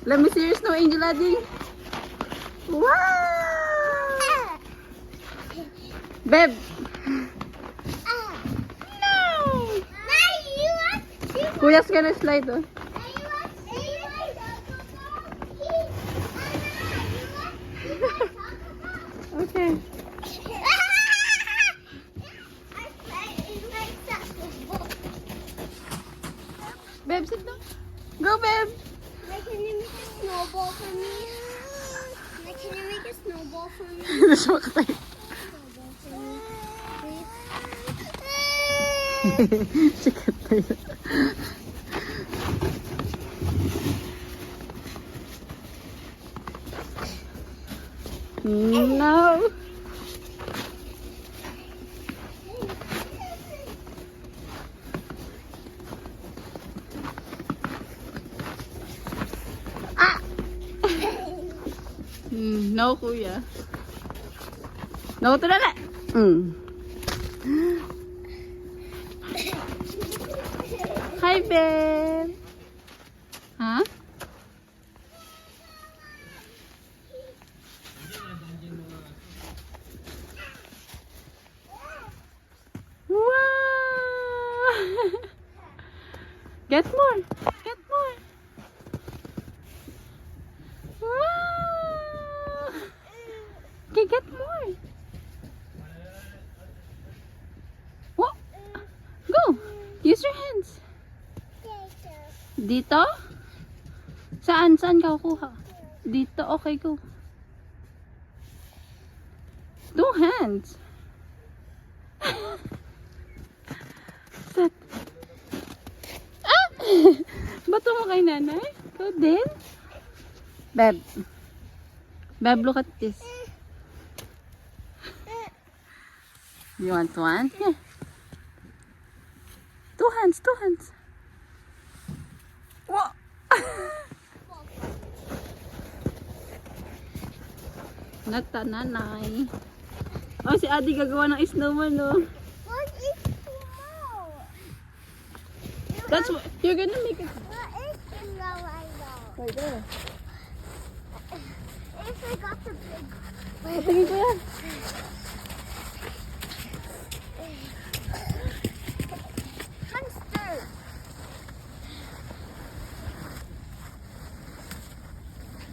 Let me see your snow angel, Ading. Wow! Babe. No! Kuya's gonna slide, oh. Okay. Babe, sit down. Go, babe. Can you make a snowball for me? Can you make a snowball for me? Gusto mo ka tayo. Snowball for me, please. Sikat tayo. No. No, kuya. No, talaga. Hi, babe. Huh? Wow! Get more. Get more. Wow! Okay, get more. What? Go. Use your hands. Dito? Saan? Saan ka kukuha? Dito. Okay, go. Two hands. Set. Ah! Bato mo kay nanay? Go din? Beb. Beb, look at this. You want one? Yeah. Two hands, two hands. Whoa. Nata nanay. Oh, si Adi gagawa ng snowman, no? What is snow? That's what you're gonna make it. What is snow I know? Right there. If I got the big Tingin ko yan. hamster.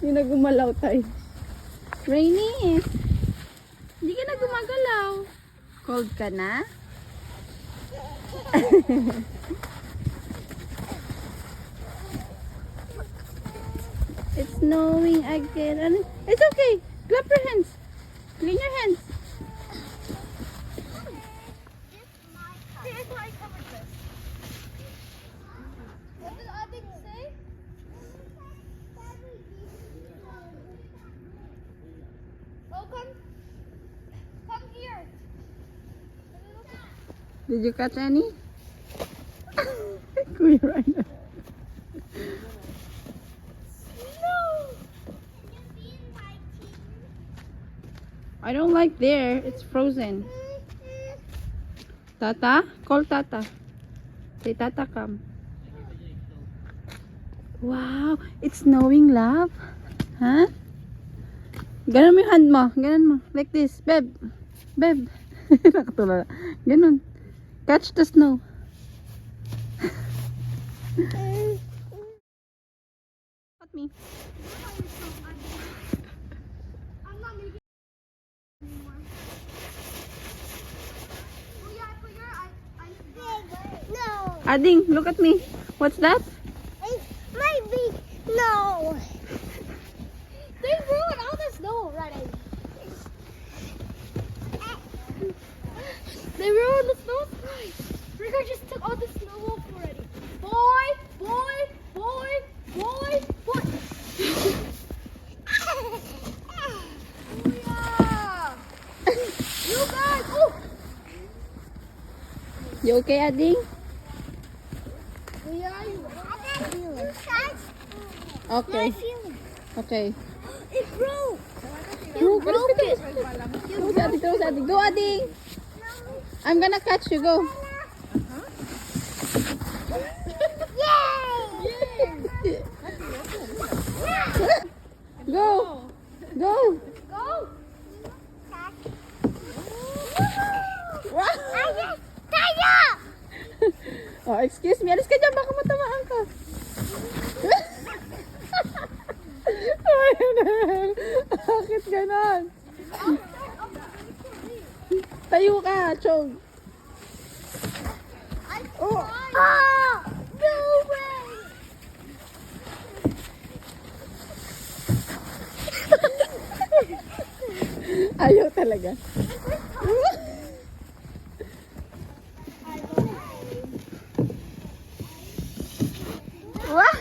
Hindi na gumalaw tayo. Rainy. Hindi ka na gumagalaw. Cold ka na? It's snowing again. It's okay. Clap your hands. Clean your hands. Here's my cover this. What did Adik say? Oh, come here. Did you catch any? Kuya Ryan. I don't like there. It's frozen. Tata? Call Tata. Say Tata come. Wow. It's snowing, love. Huh? Ganon mo yung hand mo. Ganon mo. Like this. Beb. Beb. Nakatulala. Ganon. Catch the snow. At me. I'm not making anymore. Oh yeah, I put your ice. No. Ading, look at me. What's that? It might be no. They ruined all the snow already. They ruined the snow slide. Rico just took all the snow off already. Boy, boy, boy, boy, boy. Yeah. You guys. Oh. You okay, Ading? Yeah, you Okay. Okay. It broke. You broke it. Go, Ading. Go, Ading. Go, Ading. I'm gonna catch you. Go. Yay! Yay! Oh, excuse me. Alis ka dyan. Baka matamaan ka. Bakit ganon? Tayo ka, Chong. Oh. Ah! No way! Ayaw talaga. Wah!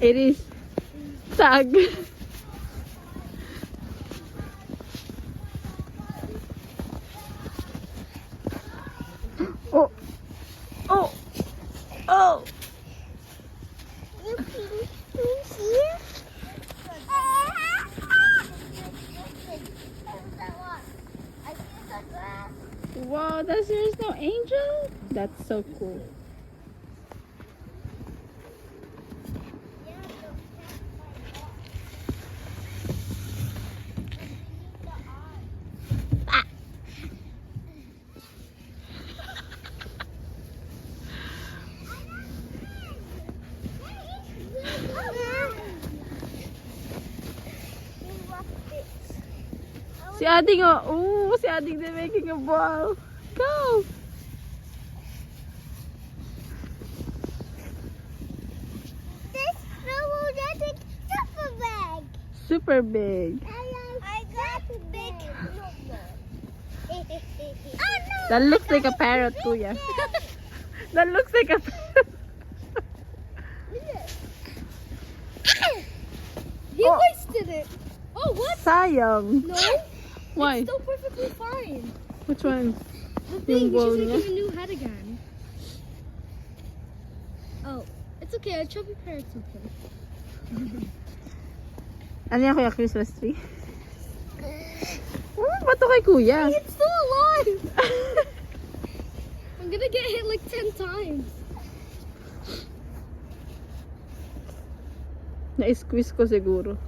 It is tag. Oh. Oh. Oh. You here? Wow, there's no angel? That's so cool. Si Ading, oh. Ooh, si Ading, they're making a ball. Go. This robotic super bag. Super big. I got big. Oh no! That looks like a parrot, kuya. That looks like a parrot. He Oh. wasted it. Oh, what? Sayang. No, Why? it's still perfectly fine. Which one? The thing, Yung ball he's niya? just making a new head again. Oh, it's okay. A chubby parrot's okay. Ano yan, kuya? Christmas tree? Oh, bato kay kuya. It's still alive. I'm gonna get hit like 10 times. Na-squeeze ko siguro.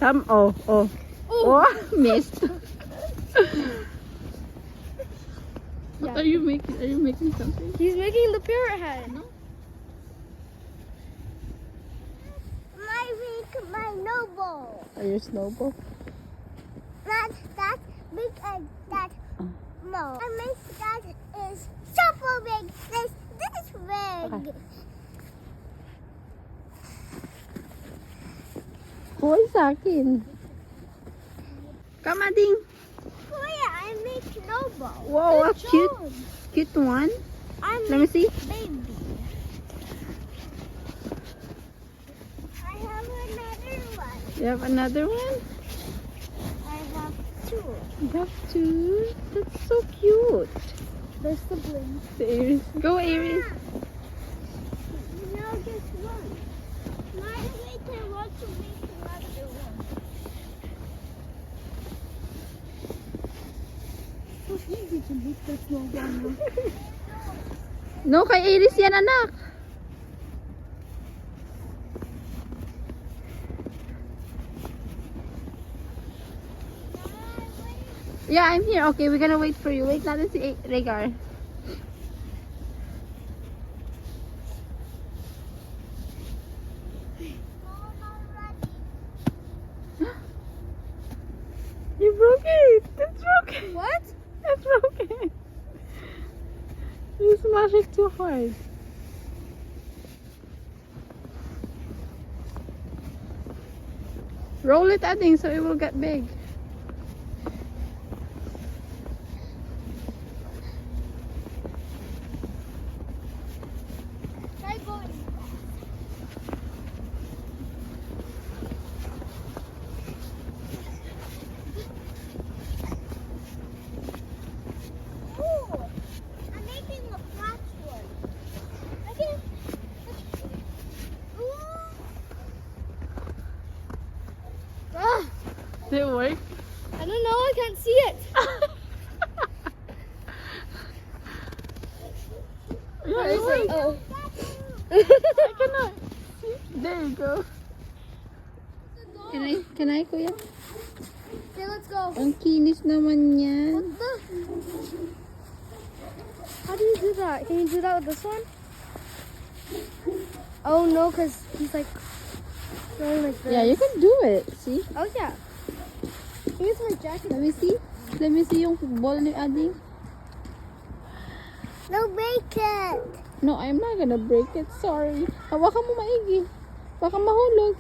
Oh. Oh, Oh, missed. Yeah. What are you making? Are you making something? He's making the parrot head. My noble. Are you snowball? That big and that small. I mean that is super big. This big. Okay. Hoy, sa akin. Come, Ading. Kuya, I make snowball. Wow, a Good cute, job. cute one. I Let me make see. baby. I have another one. You have another one? I have two. You have two? That's so cute. They're siblings. The Aries. Go, Aries. No, just one. My later want to make another one. So easy to make the small one. No, kay Aries yan, anak. Yeah, I'm here. Okay, we're gonna wait for you. Wait natin si Regar. You broke it. It's broken. What? It's broken. You smashed it too hard. Roll it, Ading, so it will get big. Try going. Ooh, I'm making a flat one. Okay. Ooh. Ah, Did it work? I don't know. I can't see it. Oh. I cannot. There you go. Can I, kuya? Okay, let's go. Ang kinis naman yan. What the? How do you do that? Can you do that with this one? Oh no, because he's like going like this. Yeah, you can do it. See? Oh yeah. Here's my jacket. Let me see. Let me see yung ball ni Adi. No, break it. No, I'm not gonna break it. Sorry. Hawakan mo maigi. Baka mahulog.